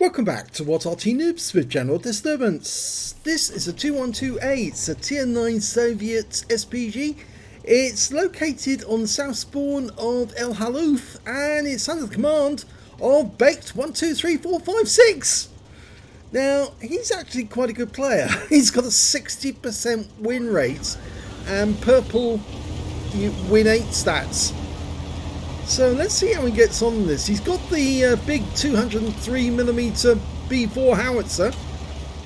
Welcome back to What Arty Noobs with General Disturbance. This is a 212A, it's a Tier 9 Soviet SPG. It's located on the south spawn of El Halluf and it's under the command of Baked1234556. Now, he's actually quite a good player. He's got a 60% win rate and purple win 8 stats. So let's see how he gets on this. He's got the big 203mm B4 howitzer,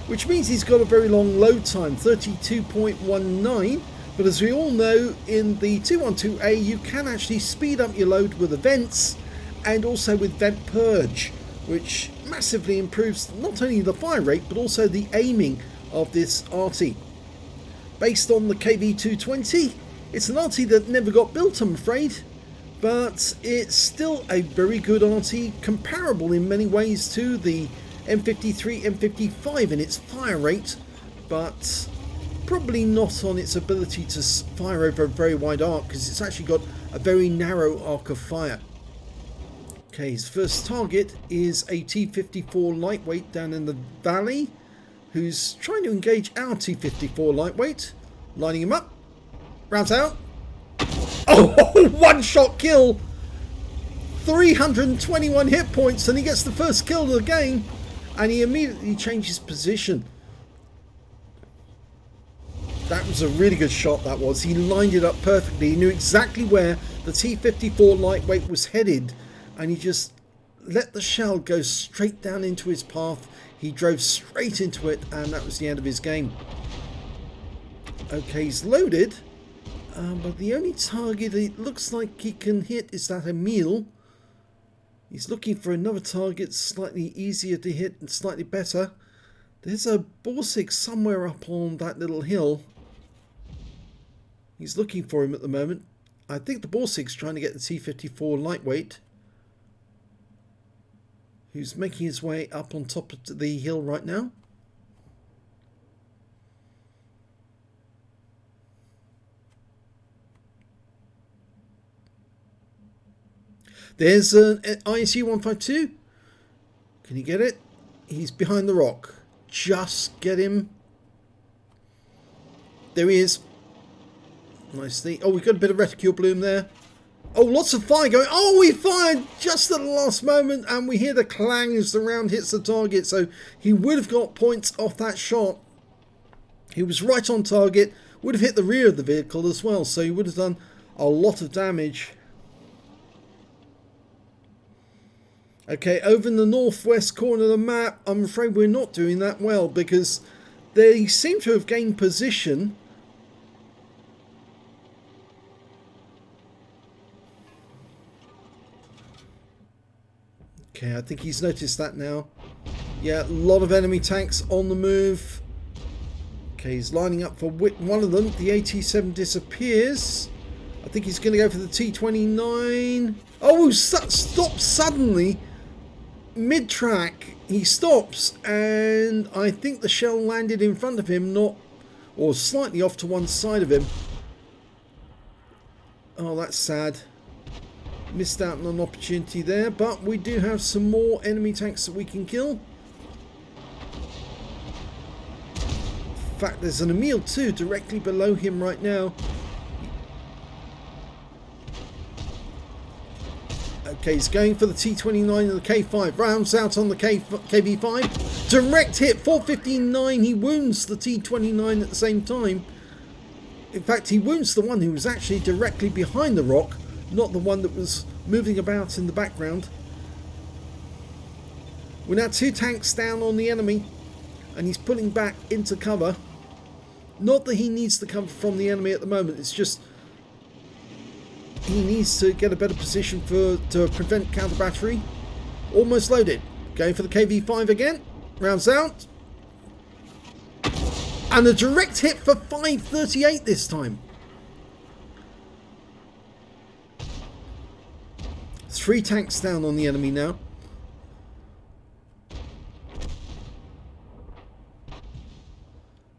which means he's got a very long load time, 32.19. But as we all know, in the 212A, you can actually speed up your load with events and also with vent purge, which massively improves not only the fire rate but also the aiming of this Arty. Based on the KV220, it's an Arty that never got built, I'm afraid. But it's still a very good Arty, comparable in many ways to the M53, M55 in its fire rate, but probably not on its ability to fire over a very wide arc, because it's actually got a very narrow arc of fire. Okay, his first target is a T54 lightweight down in the valley, who's trying to engage our T54 lightweight, lining him up, rounds out. Oh, one shot kill, 321 hit points, and he gets the first kill of the game, and he immediately changes position. That was a really good shot, that was. He lined it up perfectly. He knew exactly where the T54 lightweight was headed, and he just let the shell go straight down into his path. He drove straight into it, and that was the end of his game. Okay, he's loaded. But the only target it looks like he can hit is that Emil. He's looking for another target slightly easier to hit and slightly better. There's a Borsig somewhere up on that little hill. He's looking for him at the moment. I think the Borsig's trying to get the T54 lightweight, who's making his way up on top of the hill right now. There's an ISU 152. Can you get it? He's behind the rock. Just get him. There he is. Nicely. Oh, we've got a bit of reticule bloom there. Oh, lots of fire going. Oh, we fired just at the last moment, and we hear the clang as the round hits the target. So he would have got points off that shot. He was right on target. Would have hit the rear of the vehicle as well. So he would have done a lot of damage. Okay, over in the northwest corner of the map, I'm afraid we're not doing that well because they seem to have gained position. Okay, I think he's noticed that now. Yeah, a lot of enemy tanks on the move. Okay, he's lining up for one of them. The AT7 disappears. I think he's going to go for the T29. Oh, stops suddenly. Mid-track, he stops, and I think the shell landed in front of him, or slightly off to one side of him. Oh, that's sad. Missed out on an opportunity there, but we do have some more enemy tanks that we can kill. In fact, there's an Emil too, directly below him right now. Okay, he's going for the T29 and the K5. Rounds out on the KV5. Direct hit, 459. He wounds the T29 at the same time. In fact, he wounds the one who was actually directly behind the rock, not the one that was moving about in the background. We're now 2 tanks down on the enemy, and he's pulling back into cover. Not that he needs the cover from the enemy at the moment, it's just he needs to get a better position to prevent counter battery. Almost loaded. Going for the KV5 again. Rounds out. And a direct hit for 538 this time. 3 tanks down on the enemy now.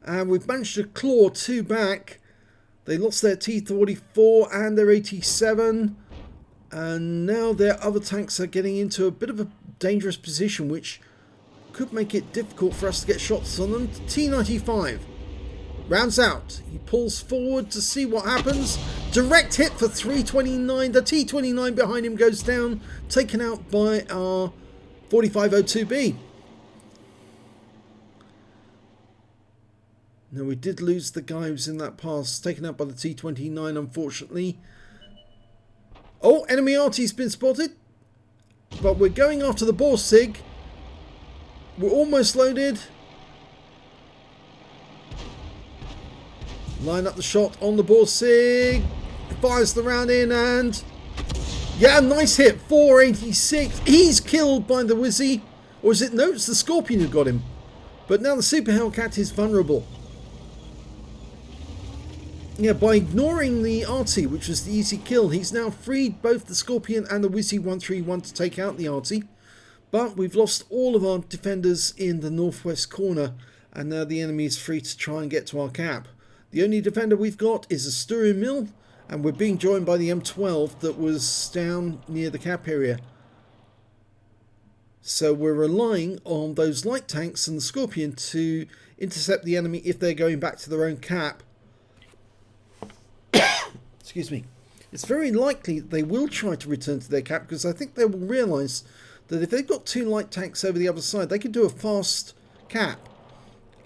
And we've managed to claw 2 back. They lost their T-34 and their 87, and now their other tanks are getting into a bit of a dangerous position, which could make it difficult for us to get shots on them. T95 rounds out. He pulls forward to see what happens. Direct hit for 329. The T29 behind him goes down, taken out by our 4502B. Now, we did lose the guy who's in that pass, taken out by the T29, unfortunately. Oh, enemy Arty's been spotted. But we're going after the Borsig. We're almost loaded. Line up the shot on the Borsig. Fires the round in and... yeah, nice hit. 486. He's killed by the Wizzy. Or is it? No, it's the Scorpion who got him. But now the Super Hellcat is vulnerable. Yeah, by ignoring the Arty, which was the easy kill, he's now freed both the Scorpion and the Wizzy 131 to take out the Arty. But we've lost all of our defenders in the northwest corner, and now the enemy is free to try and get to our cap. The only defender we've got is a Stirring Mill, and we're being joined by the M12 that was down near the cap area. So we're relying on those light tanks and the Scorpion to intercept the enemy if they're going back to their own cap. Excuse me. It's very likely they will try to return to their cap, because I think they will realise that if they've got two light tanks over the other side, they could do a fast cap.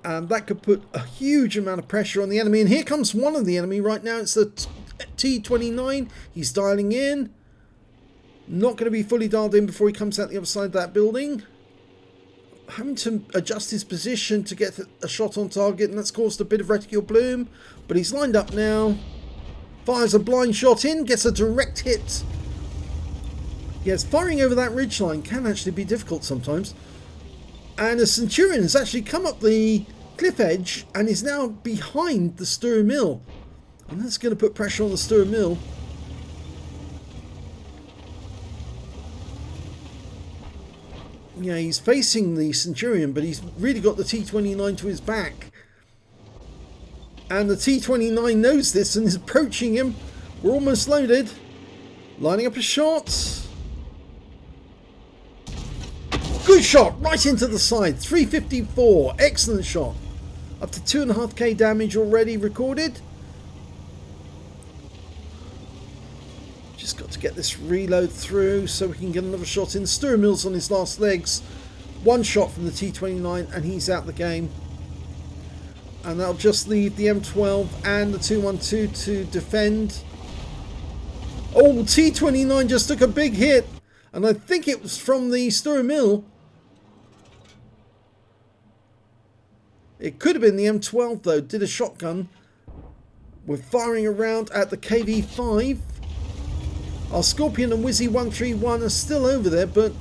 And that could put a huge amount of pressure on the enemy. And here comes one of the enemy right now. It's the T29. He's dialing in. Not going to be fully dialed in before he comes out the other side of that building. Having to adjust his position to get a shot on target, and that's caused a bit of reticule bloom. But he's lined up now. Fires a blind shot in, gets a direct hit. Yes, firing over that ridgeline can actually be difficult sometimes. And a Centurion has actually come up the cliff edge and is now behind the Stirring Mill. And that's going to put pressure on the Stirring Mill. Yeah, he's facing the Centurion, but he's really got the T29 to his back. And the T29 knows this and is approaching him. We're almost loaded. Lining up a shot. Good shot, right into the side. 354, excellent shot. Up to 2.5k damage already recorded. Just got to get this reload through so we can get another shot in. Stirring Mill's on his last legs. One shot from the T29 and he's out the game. And that'll just leave the M12 and the 212 to defend. Oh, T29 just took a big hit. And I think it was from the Stirring Mill. It could have been the M12 though. Did a shotgun. We're firing around at the KV5. Our Scorpion and Wizzy 131 are still over there, but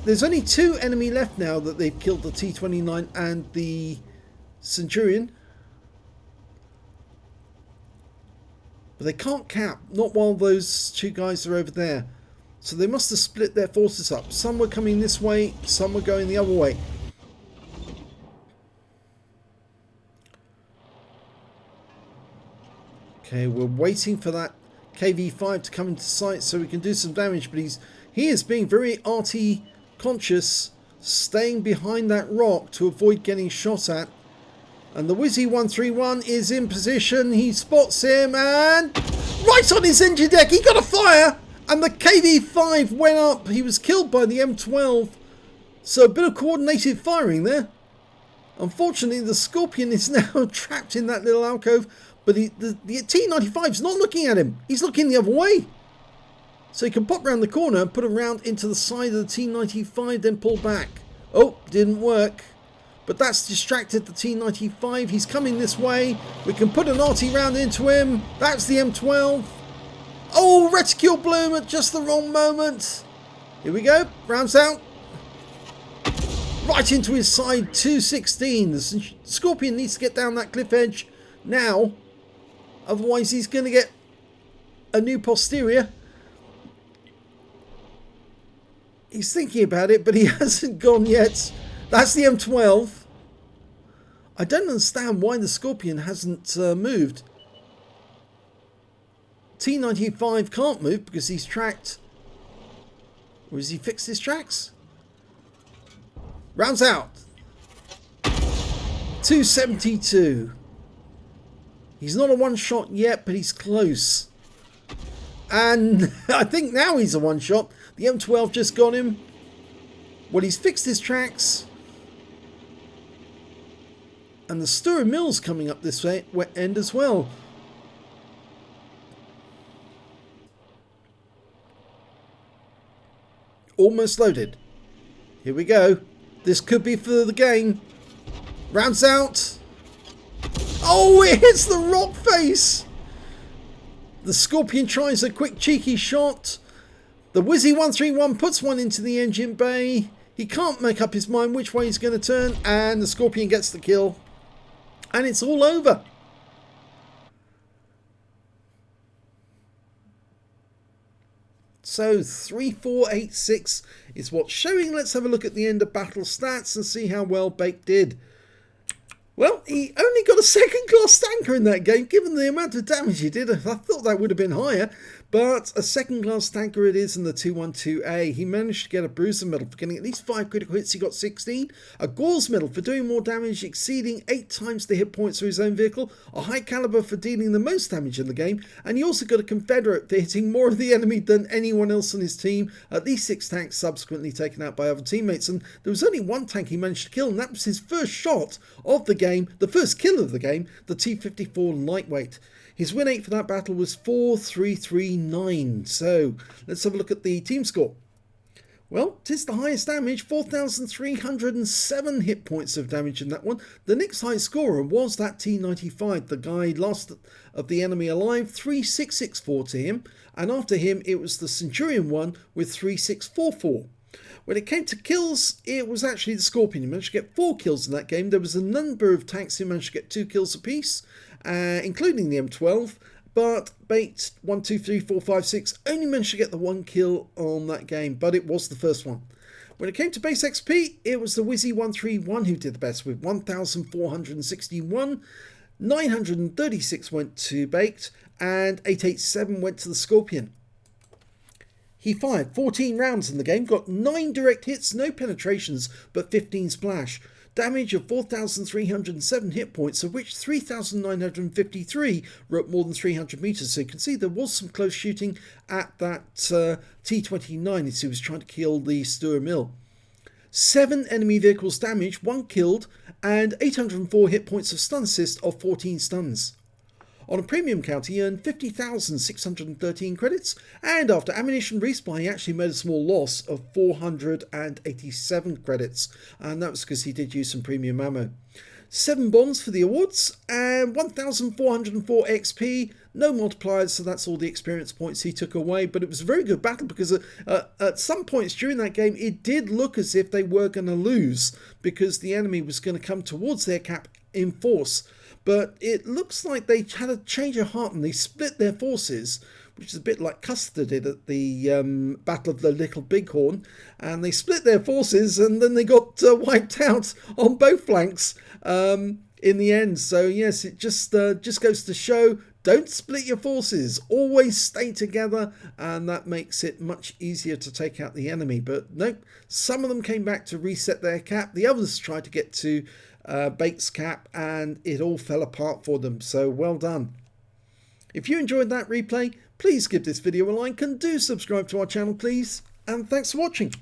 there's only two enemy left now that they've killed, the T29 and the Centurion. But they can't cap, not while those two guys are over there. So they must have split their forces up. Some were coming this way, some were going the other way. Okay, we're waiting for that KV5 to come into sight so we can do some damage, but he is being very Arty conscious, staying behind that rock to avoid getting shot at. And the Wizzy 131 is in position. He spots him and right on his engine deck, he got a fire and the KV5 went up. He was killed by the M12. So a bit of coordinated firing there. Unfortunately, the Scorpion is now trapped in that little alcove, but the T95 is not looking at him. He's looking the other way. So he can pop round the corner and put a round into the side of the T95, then pull back. Oh, didn't work. But that's distracted the T95. He's coming this way. We can put an Arty round into him. That's the M12. Oh, reticule bloom at just the wrong moment. Here we go. Rounds out. Right into his side, 216. The Scorpion needs to get down that cliff edge now. Otherwise, he's going to get a new posterior. He's thinking about it, but he hasn't gone yet. That's the M12. I don't understand why the Scorpion hasn't moved. T95 can't move because he's tracked. Or has he fixed his tracks? Rounds out. 272. He's not a one shot yet, but he's close. And I think now he's a one shot. The M12 just got him. Well, he's fixed his tracks. And the Stura Mill's coming up this way, end as well. Almost loaded. Here we go. This could be for the game. Rounds out. Oh, it hits the rock face. The Scorpion tries a quick cheeky shot. The Wizzy 131 puts one into the engine bay. He can't make up his mind which way he's going to turn. And the Scorpion gets the kill. And it's all over. So 3486 is what's showing. Let's have a look at the end of battle stats and see how well Baked did. Well, he only got a second class tanker in that game, given the amount of damage he did. I thought that would have been higher, but a second class tanker it is in the 212A. He managed to get a Bruiser medal for getting at least 5 critical hits. He got 16. A Gore's medal for doing more damage, exceeding 8 times the hit points of his own vehicle. A High Caliber for dealing the most damage in the game. And he also got a Confederate for hitting more of the enemy than anyone else on his team. At least 6 tanks subsequently taken out by other teammates. And there was only one tank he managed to kill, and that was his first shot of the game, the first kill of the game, the T-54 Lightweight. His win rate for that battle was 4,339. So let's have a look at the team score. Well, tis the highest damage, 4,307 hit points of damage in that one. The next highest scorer was that T-95, the guy last of the enemy alive, 3,664 to him. And after him, it was the Centurion one with 3,644. When it came to kills, it was actually the Scorpion. He managed to get 4 kills in that game. There was a number of tanks who managed to get 2 kills apiece, including the M12. But Baked 1, 2, 3, 4, 5, 6 only managed to get the 1 kill on that game, but it was the first one. When it came to base XP, it was the Wizzy 131 who did the best with 1,461. 936 went to Baked, and 887 went to the Scorpion. He fired 14 rounds in the game, got 9 direct hits, no penetrations, but 15 splash. Damage of 4,307 hit points, of which 3,953 were at more than 300 meters. So you can see there was some close shooting at that T-29 as he was trying to kill the Stura Mill. 7 enemy vehicles damaged, 1 killed, and 804 hit points of stun assist of 14 stuns. On a premium count, he earned 50,613 credits, and after ammunition resupply, he actually made a small loss of 487 credits, and that was because he did use some premium ammo. 7 bonds for the awards, and 1,404 XP, no multipliers, so that's all the experience points he took away, but it was a very good battle because at some points during that game, it did look as if they were going to lose, because the enemy was going to come towards their cap in force. But it looks like they had a change of heart and they split their forces, which is a bit like Custer did at the Battle of the Little Bighorn. And they split their forces and then they got wiped out on both flanks in the end. So yes, it just goes to show, don't split your forces. Always stay together, and that makes it much easier to take out the enemy. But nope, some of them came back to reset their cap. The others tried to get to Baked's cap, and it all fell apart for them. So well done. If you enjoyed that replay, please give this video a like and do subscribe to our channel, please. And thanks for watching.